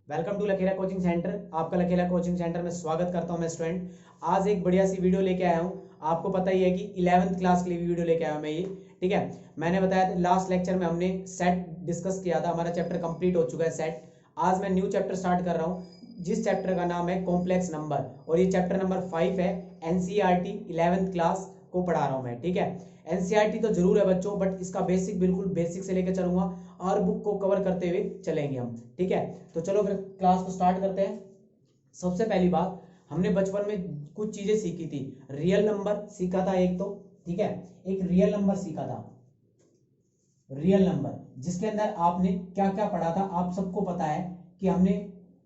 Welcome to Lakhera coaching centre. आपका Lakhera coaching centre में स्वागत करता हूं मैं स्टूडेंट। आज एक बढ़िया सी वीडियो लेके आया हूं। आपको पता ही है कि 11th क्लास के लिए वीडियो लेके आया हूं मैं ये। ठीक है, मैंने बताया था लास्ट लेक्चर में हमने सेट डिस्कस किया था, हमारा चैप्टर कंप्लीट हो चुका है सेट। आज मैं न्यू चैप्टर स्टार्ट कर रहा हूँ जिस चैप्टर का नाम है कॉम्प्लेक्स नंबर, और ये चैप्टर नंबर 5 है। एनसीईआरटी 11th क्लास को पढ़ा रहा हूँ मैं। ठीक है, एनसीईआरटी तो जरूर है बच्चों, बट इसका बेसिक बिल्कुल बेसिक से लेकर चलूंगा और बुक को कवर करते हुए चलेंगे हम। ठीक है, तो चलो फिर क्लास को स्टार्ट करते हैं। सबसे पहली बात, हमने बचपन में कुछ चीजें सीखी थी। रियल नंबर सीखा था एक तो, ठीक है, एक रियल नंबर सीखा था। रियल नंबर जिसके अंदर आपने क्या क्या पढ़ा था, आप सबको पता है कि हमने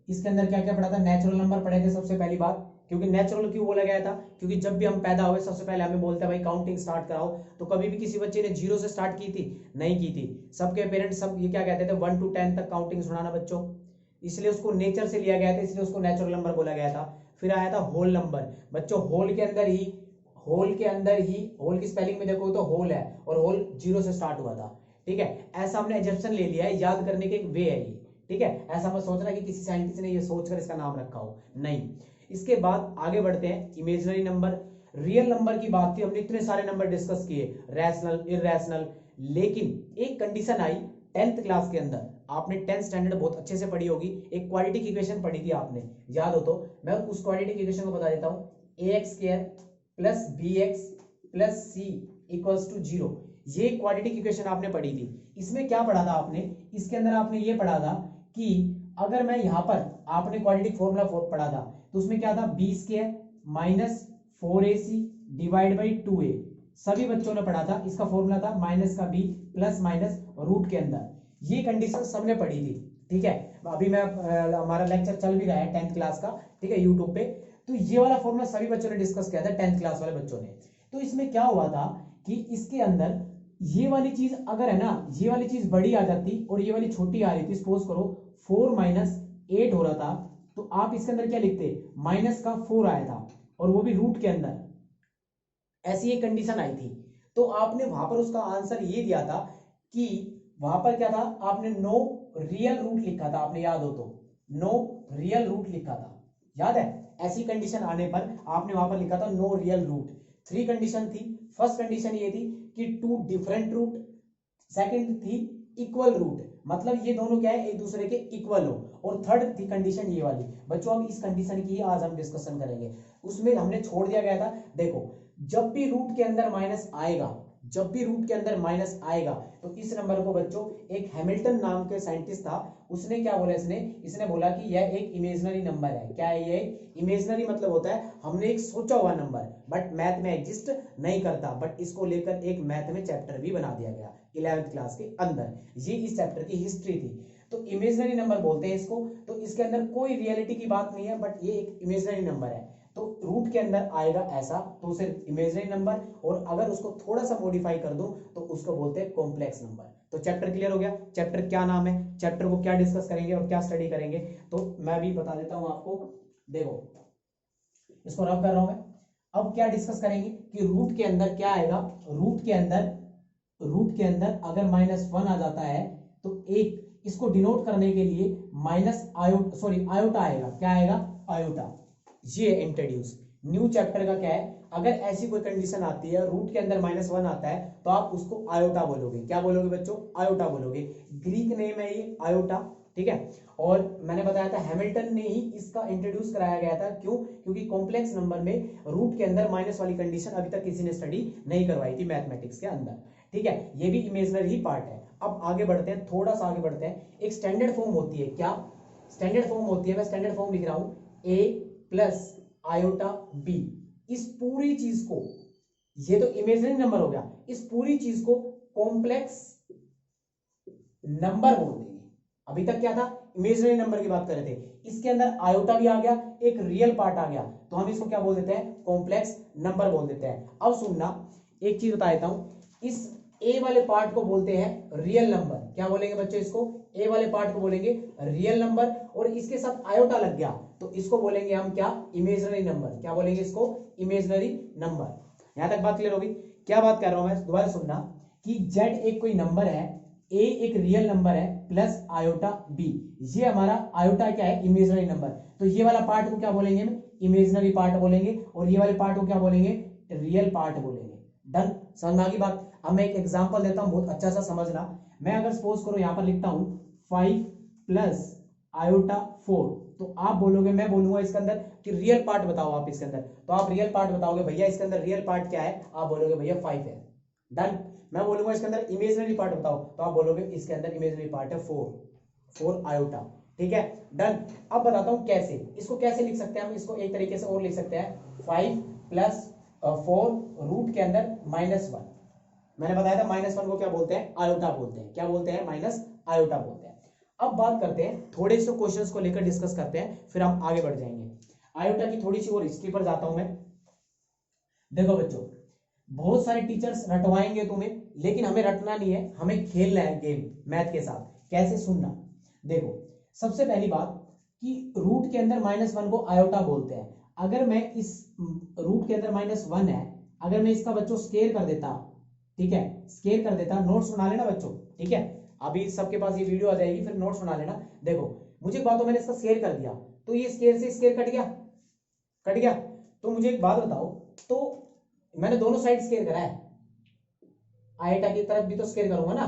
इसके अंदर क्या क्या पढ़ा था। नेचुरल नंबर पढ़े थे सबसे पहली बात। क्योंकि नेचुरल क्यों बोला गया था? क्योंकि जब भी हम पैदा हुए सबसे पहले हमें बोलते हैं भाई काउंटिंग स्टार्ट कराओ। तो कभी भी किसी बच्चे ने जीरो से स्टार्ट की थी? नहीं की थी। सबके पेरेंट्स सब ये क्या कहते थे, 1 to 10 तक काउंटिंग सुनाना बच्चों। इसलिए उसको नेचर से लिया गया था, इसलिए उसको नेचुरल नंबर बोला गया था। फिर आया था होल नंबर बच्चों। होल के अंदर ही होल की स्पेलिंग में देखो तो होल है, और होल जीरो से स्टार्ट हुआ था। ठीक है, ऐसा हमने एजम्पशन ले लिया है, याद करने के एक वे है ये। ठीक है, ऐसा मत सोचना कि किसी साइंटिस्ट ने ये सोचकर इसका नाम रखा हो, नहीं। इसके बाद आगे बढ़ते हैं, इमेजिनरी नंबर। रियल नंबर की बात थी, हमने इतने सारे नंबर डिस्कस किए, रैशनल, इररैशनल। लेकिन एक कंडीशन आई 10th क्लास के अंदर। आपने 10th स्टैंडर्ड बहुत अच्छे से पढ़ी होगी, एक क्वाड्रेटिक इक्वेशन पढ़ी थी आपने, याद हो तो मैं उस क्वाड्रेटिक इक्वेशन को बता देता हूं। ax² plus bx plus c equals to 0। ये क्वाड्रेटिक इक्वेशन आपने पढ़ी थी। इसमें क्या पढ़ा था आपने? इसके अंदर आपने ये पढ़ा था कि अगर मैं यहां पर, आपने क्वाड्रेटिक फॉर्मूला पढ़ा था, तो उसमें क्या था, b² minus 4ac divide by 2a। सभी बच्चों ने पढ़ा था, इसका फॉर्मूला था माइनस का b प्लस माइनस रूट के अंदर। ये कंडीशन सबने पढ़ी थी। ठीक है, अभी मैं हमारा लेक्चर चल भी रहा है 10th क्लास का, ठीक है, यूट्यूब पे। तो ये वाला फॉर्मूला सभी बच्चों ने डिस्कस किया था, 10th क्लास वाले बच्चों ने। तो इसमें क्या हुआ था कि इसके अंदर ये वाली चीज अगर है ना, ये वाली चीज बड़ी आ जाती और ये वाली छोटी आ रही थी, सपोज करो 4 माइनस 8 हो रहा था, तो आप इसके अंदर क्या लिखते, माइनस का 4 आया था, और वो भी रूट के अंदर। ऐसी एक कंडीशन आई थी, तो आपने वहां पर उसका आंसर ये दिया था कि वहां पर क्या था, आपने नो रियल रूट लिखा था, आपने याद हो तो नो रियल रूट लिखा था, याद है? ऐसी कंडीशन आने पर आपने वहां पर लिखा था नो रियल रूट। 3 कंडीशन थी। फर्स्ट कंडीशन ये थी कि 2 डिफरेंट रूट। सेकंड थी इक्वल रूट, मतलब ये दोनों क्या है, एक दूसरे के इक्वल हो। और थर्ड थी कंडीशन ये वाली। बच्चों अब इस कंडीशन की आज हम डिस्कशन करेंगे। उसमें हमने छोड़ दिया गया था, देखो जब भी रूट के अंदर माइनस आएगा, जब भी रूट के अंदर माइनस आएगा, तो इस नंबर को बच्चों, एक हैमिल्टन नाम के साइंटिस्ट था, उसने क्या बोला, इसने बोला कि यह एक इमेजिनरी नंबर है। क्या है ये? इमेजिनरी मतलब होता है हमने एक सोचा हुआ नंबर, बट मैथ में एग्जिस्ट नहीं करता, बट इसको लेकर एक मैथ में चैप्टर भी बना दिया गया 11th क्लास के अंदर। ये इस चैप्टर की हिस्ट्री थी। तो इमेजिनरी नंबर बोलते हैं इसको। तो इसके अंदर कोई रियलिटी की बात नहीं है, बट ये एक इमेजिनरी नंबर है। तो रूट के अंदर आएगा ऐसा, तो सिर्फ इमेजिनरी नंबर, और अगर उसको थोड़ा सा मॉडिफाई कर दूं तो उसको बोलते हैं कॉम्प्लेक्स नंबर। तो चैप्टर क्लियर हो गया। चैप्टर क्या नाम है, चैप्टर को क्या डिस्कस करेंगे और क्या स्टडी करेंगे, तो मैं भी बता देता हूं आपको। देखो इसको रफ कर रहा हूं मैं। अब क्या डिस्कस करेंगे कि रूट के अंदर क्या आएगा। रूट के अंदर अगर -1 आ जाता है, तो एक इसको डिनोट करने के लिए आयोटा आएगा। क्या आएगा? आयोटा। ये इंट्रोड्यूस न्यू चैप्टर का क्या है, अगर ऐसी कोई कंडीशन आती है रूट के अंदर -1 आता है, तो आप उसको आयोटा बोलोगे। क्या बोलोगे बच्चों? आयोटा बोलोगे। ग्रीक नेम है ये आयोटा। ठीक है, और मैंने बताया था हैमिल्टन ने ही इसका इंट्रोड्यूस कराया गया था। क्यों? क्योंकि कॉम्प्लेक्स नंबर में रूट के अंदर माइनस वाली कंडीशन अभी तक किसी ने स्टडी नहीं करवाई थी मैथमेटिक्स के अंदर। ठीक है, ये भी इमेजिनरी ही पार्ट है। अब आगे बढ़ते हैं, थोड़ा सा आगे बढ़ते हैं। एक स्टैंडर्ड फॉर्म होती है, क्या स्टैंडर्ड फॉर्म होती है? मैं स्टैंडर्ड फॉर्म लिख रहा हूं, a प्लस आयोटा b। इस पूरी चीज को, ये तो इमेजिनरी नंबर हो गया, इस पूरी चीज को कॉम्प्लेक्स नंबर बोल देंगे। अभी तक क्या था, इमेजिनरी नंबर की बात कर रहे थे, इसके अंदर आयोटा भी आ गया, एक रियल पार्ट आ गया, तो हम इसको क्या बोल देते हैं? कॉम्प्लेक्स नंबर बोल देते हैं। अब सुनना, एक चीज बता देता हूं, इस ए वाले पार्ट को बोलते हैं रियल नंबर। क्या बोलेंगे बच्चों? इसको ए वाले पार्ट को बोलेंगे रियल नंबर, और इसके साथ आयोटा लग गया तो इसको बोलेंगे हम क्या? Imaginary number. क्या बोलेंगे इसको? Imaginary number. यहां तक बात क्लियर होगी? क्या बात कर रहा हूं मैं, दोबारा सुनना, कि जेड एक कोई नंबर है, ए एक रियल नंबर है प्लस आयोटा बी, ये हमारा आयोटा क्या है, इमेजिनरी नंबर, तो ये वाला पार्ट को क्या बोलेंगे हम, इमेजिनरी पार्ट बोलेंगे, और ये वाले पार्ट को क्या बोलेंगे, रियल पार्ट बोलेंगे। डन, समझ में आ गई बात। अब मैं एक एग्जांपल देता हूं, बहुत अच्छा सा समझना। मैं अगर सपोज करो यहां पर लिखता हूं 5 प्लस आयोटा 4, तो आप बोलोगे, मैं बोलूंगा इसके अंदर कि रियल पार्ट बताओ आप इसके अंदर, तो आप रियल पार्ट बताओगे, भैया इसके अंदर रियल पार्ट क्या है, आप बोलोगे भैया 5 है। डन। मैं बोलूंगा इसके अंदर इमेजिनरी पार्ट बताओ, तो आप बोलोगे इसके अंदर इमेजिनरी पार्ट है 4 आयोटा। ठीक है, डन। अब बताता हूं कैसे, इसको कैसे लिख सकते हैं हम, इसको एक तरीके से और लिख सकते हैं 5 प्लस 4 रूट के अंदर -1। मैंने बताया था -1 को क्या बोलते हैं, आयोटा बोलते हैं, क्या बोलते हैं, माइनस आयोटा बोलते हैं। अब बात करते हैं, थोड़े से क्वेश्चंस को लेकर डिस्कस करते हैं, फिर हम आगे बढ़ जाएंगे। आयोटा की थोड़ी सी और हिस्ट्री पर जाता हूं मैं। देखो बच्चों, बहुत सारे टीचर्स रटवाएंगे तुम्हें, लेकिन हमें रटना नहीं है, हमें खेलना है गेम मैथ के साथ। कैसे, सुनना। देखो, सबसे पहली बात कि रूट के अंदर -1 को आयोटा बोलते हैं। अगर मैं इस रूट के अंदर -1 है, अगर मैं इसका बच्चों स्केयर कर देता, ठीक है, स्केयर कर देता, नोट्स बना लेना बच्चों, ठीक है, अभी सबके पास ये वीडियो आ जाएगी, फिर नोट्स बना लेना। देखो, मुझे एक बात, तो मैंने इसका स्केयर कर दिया, तो ये स्केयर से स्केयर कट गया, कट गया। तो मुझे एक बात बताओ, तो मैंने दोनों साइड स्केयर करा है, आयोटा की तरफ भी तो स्केयर करूंगा ना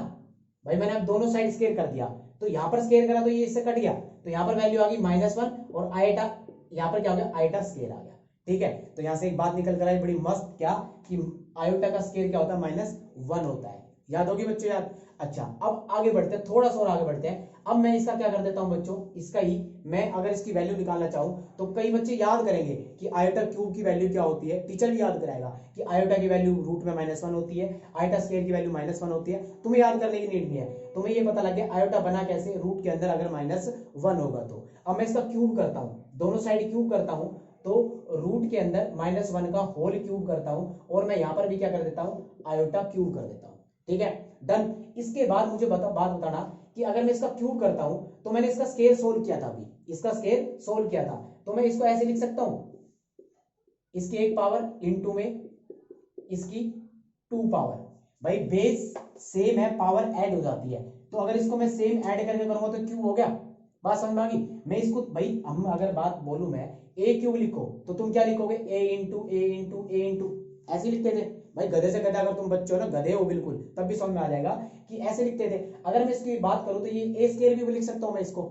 भाई, मैंने अब दोनों साइड स्केयर कर दिया, तो यहां पर स्केयर करा तो ये इससे कट गया, तो यहां पर वैल्यू आ गई -1, और आयोटा यहां पर क्या हो गया, आयोटा स्केयर आ गया। ठीक है, तो यहां से एक बात निकल कर आई बड़ी मस्त, क्या कि आयोटा का स्केयर क्या होता है, -1 होता है। याद होगी बच्चों, याद। अच्छा, अब आगे बढ़ते हैं, थोड़ा सा और आगे बढ़ते हैं। अब मैं इसका क्या कर देता हूं बच्चों, इसका ही मैं अगर इसकी वैल्यू निकालना चाहूं, तो कई बच्चे याद करेंगे कि आयोटा क्यूब की वैल्यू क्या होती है, टीचर भी याद कराएगा कि आयोटा की वैल्यू रूट में -1 होती है, आयोटा स्क्वायर की वैल्यू -1 होती है। तुम्हें याद करने की नीड नहीं है, तुम्हें ये पता लग गया आयोटा बना कैसे, रूट के अंदर अगर -1 होगा तो। अब मैं इसका क्यूब करता हूं, दोनों साइड क्यूब करता हूं, तो रूट के अंदर -1 का होल क्यूब करता हूं, और मैं यहां पर भी क्या कर देता हूं, आयोटा क्यूब कर देता हूं। ठीक है, डन। इसके बाद मुझे बात बताना कि अगर मैं इसका क्यूब करता हूं, तो मैंने इसका स्केयर सोल्व किया था, अभी इसका स्केयर सोल्व किया था, तो मैं इसको ऐसे लिख सकता हूं, इसकी 1 पावर इंटू में इसकी 2 पावर। भाई बेस सेम है, पावर ऐड हो जाती है, तो अगर इसको मैं सेम ऐड करके करूंगा तो क्यूब हो गया। बात समझ में आ गई। मैं इसको, भाई हम अगर बात बोलूं मैं, ए क्यूब लिखो तो तुम क्या लिखोगे, ए इंटू ए इंटू ए इंटू, ऐसे लिखते थे भाई, गधे से गधा, अगर तुम बच्चे हो ना, गधे हो बिल्कुल, तब भी समझ में आ जाएगा कि ऐसे लिखते थे। अगर मैं इसकी बात करूं तो ये ए स्क्वायर भी लिख सकता हूं मैं इसको।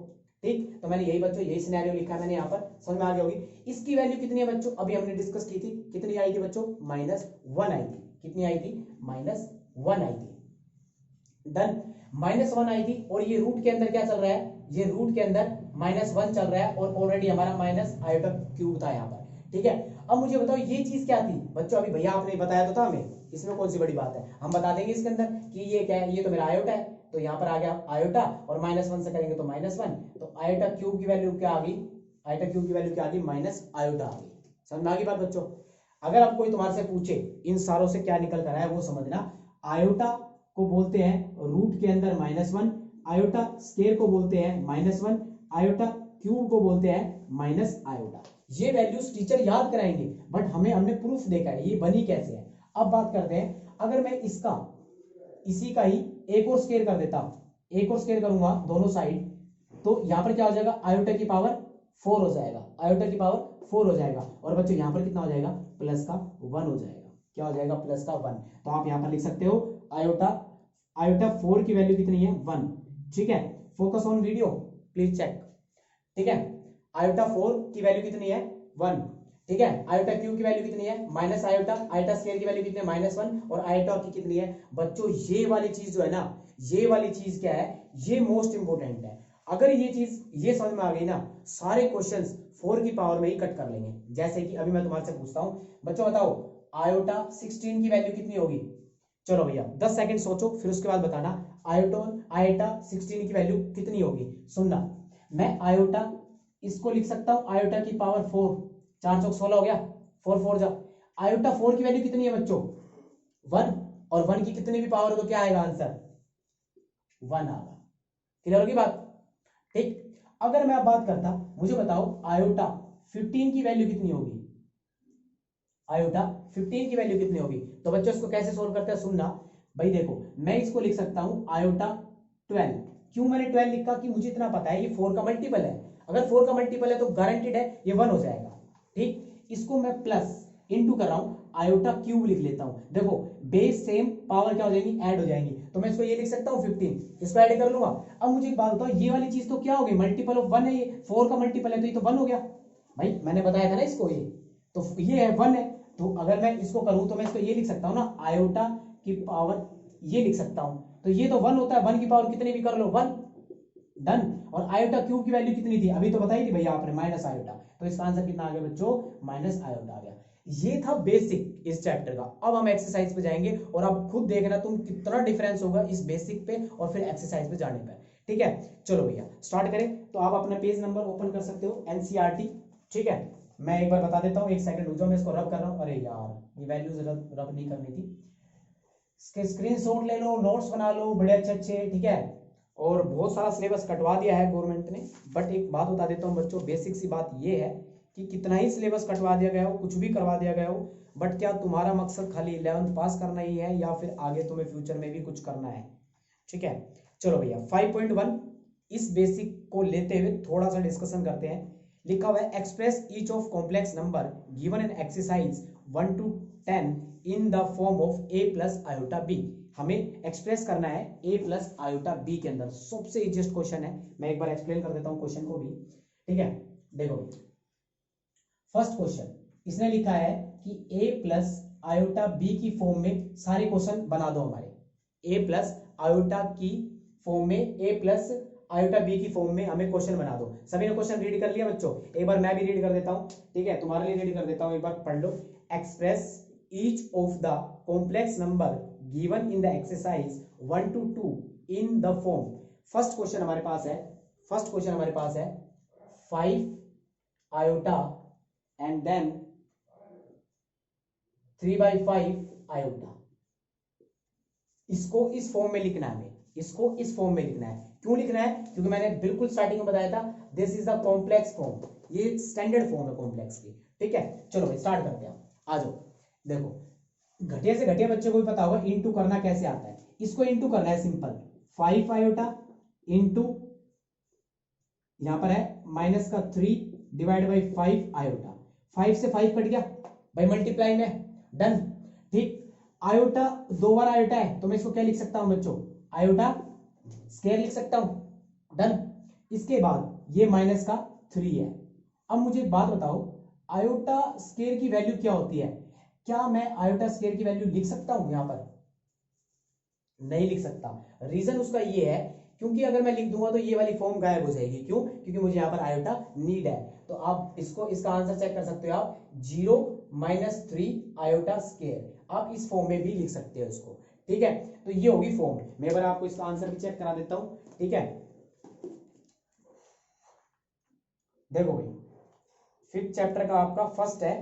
ठीक, तो मैंने यही बच्चों, यही सिनेरियो लिखा है मैंने यहाँ पर, समझ में आ गया होगी। इसकी वैल्यू कितनी है बच्चों, अभी हमने डिस्कस की थी, कितनी आई थी बच्चों, -1 आई थी। कितनी आई थी, -1 आई थी। डन, -1 आई थी, और ये रूट के अंदर क्या चल रहा है, ये रूट के अंदर -1 चल रहा है, और ऑलरेडी हमारा माइनस आयोटा क्यूब था यहाँ पर। ठीक है, अब मुझे बताओ ये चीज क्या थी बच्चों, अभी भैया आपने बताया तो था हमें, इसमें कौन सी बड़ी बात है, हम बता देंगे इसके अंदर कि ये क्या है, ये तो मेरा आयोटा है, तो यहाँ पर आ गया आयोटा, और -1 से करेंगे तो -1, तो आयोटा क्यूब की वैल्यू क्या आ गई, आयोटा क्यूब की वैल्यू क्या आ गई, माइनस आयोटा आ गई। समझ में आ गई बात बच्चों। अगर अब कोई तुम्हारे से पूछे इन सारों से क्या निकल कर आया वो समझना। आयोटा को बोलते हैं रूट के अंदर -1, आयोटा स्क्वायर को बोलते हैं -1, आयोटा क्यूब को बोलते हैं माइनस आयोटा। ये वैल्यूज टीचर याद कराएंगे, बट हमने प्रूफ देखा है ये बनी कैसे है। अब बात करते हैं, अगर मैं इसका इसी का ही एक और स्क्वायर कर देता, एक और स्क्वायर करूंगा दोनों साइड, तो यहां पर क्या हो जाएगा, आयोटा की पावर 4 हो जाएगा, आयोटा की पावर 4 हो जाएगा, और बच्चों यहां पर कितना हो जाएगा, प्लस का 1 हो जाएगा। क्या हो जाएगा, प्लस का 1। तो आप यहां पर लिख सकते हो आयोटा, आयोटा 4 की वैल्यू कितनी है, 1। ठीक है, focus on video please check. ठीक है, आयोटा 4 की वैल्यू कितनी है, 1। ठीक है, आयोटा क्यूब की वैल्यू कितनी है, माइनस आयोटा, आयोटा स्क्वायर की वैल्यू कितनी है, -1, और आयोटा की कितनी है बच्चों, ये वाली चीज जो है ना, ये वाली चीज क्या है, ये मोस्ट इंपोर्टेंट है। अगर ये चीज ये समझ में आ गई ना, सारे क्वेश्चंस 4 की पावर में ही कट कर लेंगे। जैसे कि अभी मैं तुम्हारे से पूछता हूं, बच्चों बताओ आयोटा 16 की वैल्यू कितनी होगी। चलो भैया 10 सेकंड सोचो, फिर उसके बाद बताना आयोटा 16 की वैल्यू कितनी होगी। सुनना, मैं आयोटा इसको लिख सकता हूं आयोटा की पावर 4, 4 चौक 16 हो गया, 4 4 जा। आयोटा 4 की वैल्यू कितनी है बच्चों, 1, और 1 की कितनी भी पावर तो क्या आएगा आंसर, 1 आएगा। क्लियर होगी बात। ठीक, अगर मैं अब बात करता, मुझे बताओ आयोटा 15 की वैल्यू कितनी होगी, आयोटा 15 की वैल्यू कितनी होगी। तो बच्चों इसको कैसे सोल्व करते हैं, सुनना भाई। देखो मैं इसको लिख सकता हूं आयोटा 12। क्यों मैंने 12 लिखा? कि मुझे इतना पता है ये 4 का मल्टीपल है, अगर 4 का मल्टीपल है तो गारंटेड है ये 1 हो जाएगा। ठीक, इसको मैं प्लस इनटू कर रहा हूं, आयोटा क्यूब लिख लेता हूं। देखो बेस सेम, पावर क्या हो जाएगी, ऐड हो जाएंगी, तो मैं इसको ये लिख सकता हूं 15, इसको ऐड कर लूंगा। अब मुझे एक बात बताओ, ये वाली चीज तो क्या हो गई, मल्टीपल ऑफ 1 है, ये 4 का मल्टीपल है तो ये तो 1 हो गया भाई, मैंने बताया था ना इसको, ये तो ये है 1 है। तो अगर मैं इसको करूं तो मैं इसको ये लिख सकता हूं ना, आयोटा की पावर ये लिख सकता हूं, तो ये तो 1 होता है, 1 की पावर कितनी भी कर लो 1, डन। और आयोटा क्यूब की वैल्यू कितनी थी, अभी तो बताई थी भैया आपने, माइनस आयोटा, तो इसका आंसर कितना आ गया बच्चों, माइनस आयोटा आ गया। ये था बेसिक इस चैप्टर का। अब हम एक्सरसाइज पे जाएंगे और अब खुद देखना तुम कितना डिफरेंस होगा इस बेसिक पे और फिर एक्सरसाइज पे जाने पर। ठीक है, चलो भैया स्टार्ट करें। तो आप अपना पेज नंबर ओपन कर सकते हो, एनसीईआरटी। ठीक है, मैं एक बार बता देता हूँ, एक सेकंड रुक जाओ, मैं इसको रब कर रहा हूँ। अरे यार ये वैल्यूज रब नहीं करनी थी, इसके स्क्रीनशॉट ले लो, नोट्स बना लो बड़े अच्छे अच्छे। ठीक है, और बहुत सारा सिलेबस कटवा दिया है गवर्नमेंट ने, बट एक बात बता देता हूँ बच्चों, बेसिक सी बात ये है कि कितना ही सिलेबस कटवा दिया गया हो, कुछ भी करवा दिया गया हो, बट क्या तुम्हारा मकसद खाली 11th पास करना ही है या फिर आगे तुम्हें फ्यूचर में भी कुछ करना है। ठीक है, चलो भैया 5.1 इस बेसिक को लेते हुए थोड़ा सा डिस्कशन करते हैं। लिखा हुआ है express each of complex number given in exercise 1 to 10 in the form of a plus iota b। हमें एक्सप्रेस करना है a प्लस आयोटा b के अंदर। सबसे इजीएस्ट क्वेश्चन है, मैं एक बार एक्सप्लेन कर देता हूं क्वेश्चन को भी। ठीक है, देखो फर्स्ट क्वेश्चन इसने लिखा है कि a प्लस आयोटा b की फॉर्म में सारे क्वेश्चन बना दो हमारे, a प्लस आयोटा की फॉर्म में, a प्लस आयोटा b की फॉर्म में हमें क्वेश्चन बना दो। सभी ने क्वेश्चन रीड कर लिया बच्चों? एक बार मैं भी रीड कर देता हूं, ठीक है, तुम्हारे लिए रीड कर देता हूं, एक बार पढ़ लो। Express each of the complex number given in the exercise 1 to 2 in the form. First question हमारे पास है, फर्स्ट क्वेश्चन हमारे पास है 5 आयोटा एंड देन 3/5 आयोटा। इसको इस फॉर्म में लिखना है हमें, इसको इस फॉर्म में लिखना है। क्यों लिखना है? क्योंकि मैंने बिल्कुल स्टार्टिंग में बताया था this is the complex form, ये स्टैंडर्ड फॉर्म है कॉम्प्लेक्स की। ठीक है, चलो भाई स्टार्ट करते हैं, आ जाओ। देखो घटिया से घटिया बच्चे को भी पता होगा इनटू करना कैसे आता है। इसको इनटू करना है सिंपल, 5 आयोटा इनटू यहां पर है माइनस का 3 डिवाइड बाई 5 आयोटा। 5 से 5 कट गया भाई मल्टीप्लाई में, डन। ठीक, आयोटा दो बार आयोटा है तो मैं इसको क्या लिख सकता हूं बच्चों, आयोटा स्क्वायर लिख सकता हूं, डन। इसके बाद ये माइनस का 3 है। अब मुझे एक बात बताओ, आयोटा स्क्वायर की वैल्यू क्या होती है? क्या मैं आयोटा स्क्वायर की वैल्यू लिख सकता हूं यहां पर? नहीं लिख सकता। रीजन उसका ये है क्योंकि अगर मैं लिख दूंगा तो ये वाली फॉर्म गायब हो जाएगी। क्यों? क्योंकि मुझे यहाँ पर आयोटा नीड है। तो आप इसको, इसका आंसर चेक कर सकते हो आप, 0 - 3 आयोटा स्क्वायर, आप इस फॉर्म में भी लिख सकते हो इसको। ठीक है, तो ये होगी फॉर्म। मैं एक बार आपको इसका आंसर भी चेक करा देता हूं। ठीक है, देखो भाई 5th चैप्टर का आपका फर्स्ट है।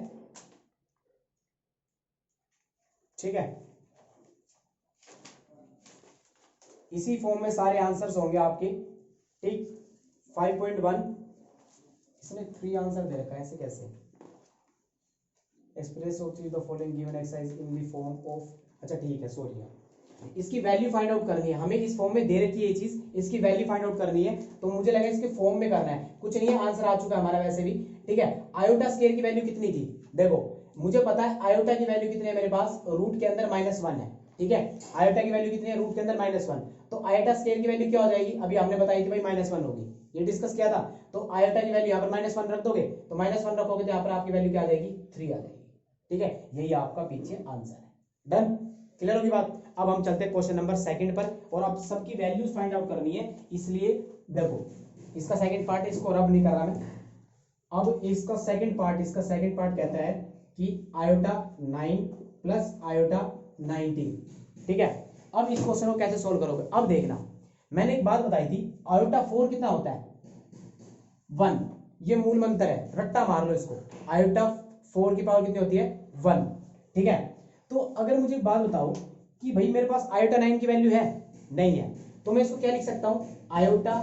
ठीक है, इसी फॉर्म में सारे आंसर्स होंगे आपके। ठीक, 5.1 इसने 3 आंसर दे रखा है, ऐसे कैसे? एक्सप्रेस होती है the following given exercise in the form of, अच्छा ठीक है सॉरी, इसकी वैल्यू फाइंड आउट करनी है हमें। इस फॉर्म में दे रखी है ये चीज, इसकी वैल्यू फाइंड आउट करनी है, तो मुझे लगा इसके फॉर्म में करना है। कुछ नहीं है, आंसर आ चुका है हमारा वैसे भी। ठीक है, आयोटा स्क्वायर की वैल्यू कितनी थी? देखो मुझे पता है आयोटा की वैल्यू कितनी है मेरे पास, रूट के अंदर -1 है। ठीक है, आयोटा की वैल्यू कितनी है, रूट के अंदर -1। तो आयोटा स्क्वायर की वैल्यू क्या हो जाएगी? अभी हमने बताई थी भाई -1 होगी, ये डिस्कस किया था। तो आयोटा की वैल्यू यहाँ पर -1 रख दोगे, तो -1 रखोगे तो यहाँ पर आपकी वैल्यू क्या आ जाएगी, 3 आ जाएगी। ठीक है, यही आपका पीछे आंसर है। डन, क्लियर होगी बात? अब हम चलते हैं क्वेश्चन नंबर 2 पर, और अब सबकी वैल्यूज फाइंड आउट करनी है, इसलिए देखो इसका सेकंड पार्ट, इसको रब नहीं कर रहा मैं। अब इसका सेकंड पार्ट कहता है कि आयोटा 9 प्लस आयोटा 19। ठीक है, अब इस क्वेश्चन को कैसे सोल्व करोगे? अब देखना, मैंने एक बात बताई थी, आयोटा 4 कितना होता है, 1। ये मूल मंत्र है, रट्टा मार लो इसको। आयोटा 4 की पावर कितनी होती है, 1। ठीक है, तो अगर मुझे एक बात बताओ कि भाई मेरे पास आयोटा 9 की वैल्यू है, नहीं है, तो मैं इसको क्या लिख सकता हूं, आयोटा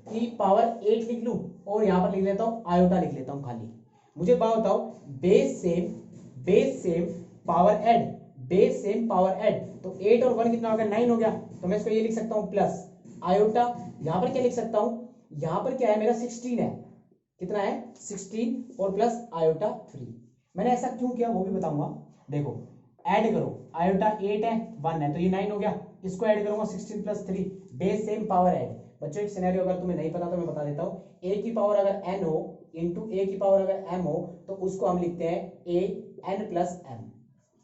की पावर 8 लिख लूं, और यहां पर लिख लेता हूं आयोटा लिख लेता हूं खाली। मुझे बात बताओ, base same power add, base same power add, तो 8 और 1 कितना हो गया, 9 हो गया। तो मैं इसको ये लिख सकता हूं प्लस आयोटा, यहां पर क्या लिख सकता हूं, यहां पर क्या है मेरा 16 है, कितना है 16 और प्लस आयोटा 3। मैंने ऐसा क्यों किया वो भी बताऊंगा। देखो ऐड करो, आयोटा 8 है 1 है तो ये 9 हो गया, इसको ऐड करूंगा 16 plus 3, base same power add. बच्चों एक सिनेरियो अगर तुम्हें नहीं पता तो मैं बता देता हूं, a की पावर अगर n हो इंटू a की पावर अगर m हो तो उसको हम लिखते हैं a n प्लस m,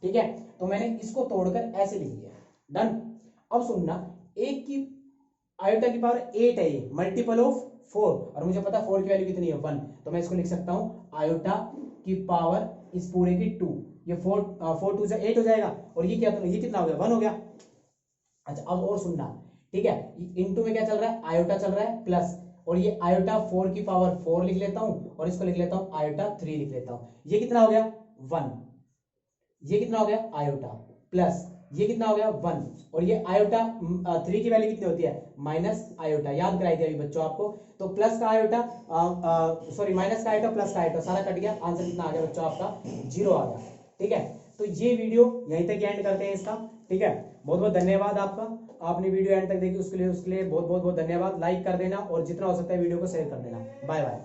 ठीक है। तो मैंने इसको तोड़कर ऐसे लिख दिया, डन। अब सुनना, एक की आयोटा की पावर 8 है, ये मल्टीपल ऑफ 4 और मुझे पता 4 की वैल्यू कितनी है 1, तो मैं इसको लिख सकता हूं आयोटा की पावर इस पूरे की 2, ये 4 2 से 8 हो जाएगा और ये क्या, ये कितना हो गया 1 हो गया। अच्छा अब और सुनना, ठीक है, इनटू में क्या चल रहा है, आयोटा चल रहा है प्लस, और ये आयोटा 4 की पावर 4 लिख लेता हूं और इसको लिख लेता हूं आयोटा 3 लिख लेता हूं, ये कितना हो गया 1, ये कितना हो गया आयोटा प्लस ये कितना हो गया 1, और ये आयोटा 3 की वैल्यू कितनी होती है माइनस आयोटा, याद कराई थी अभी बच्चों आपको। तो प्लस का आयोटा सॉरी माइनस का आयोटा प्लस का आयोटा सारा कट गया, आंसर कितना आ गया बच्चों आपका 0 आ गया, ठीक है। तो ये वीडियो यहीं तक एंड करते हैं इसका, ठीक है। बहुत बहुत धन्यवाद आपका, आपने वीडियो एंड तक देखी उसके लिए बहुत बहुत धन्यवाद। लाइक कर देना और जितना हो सकता है वीडियो को शेयर कर देना। Bye bye.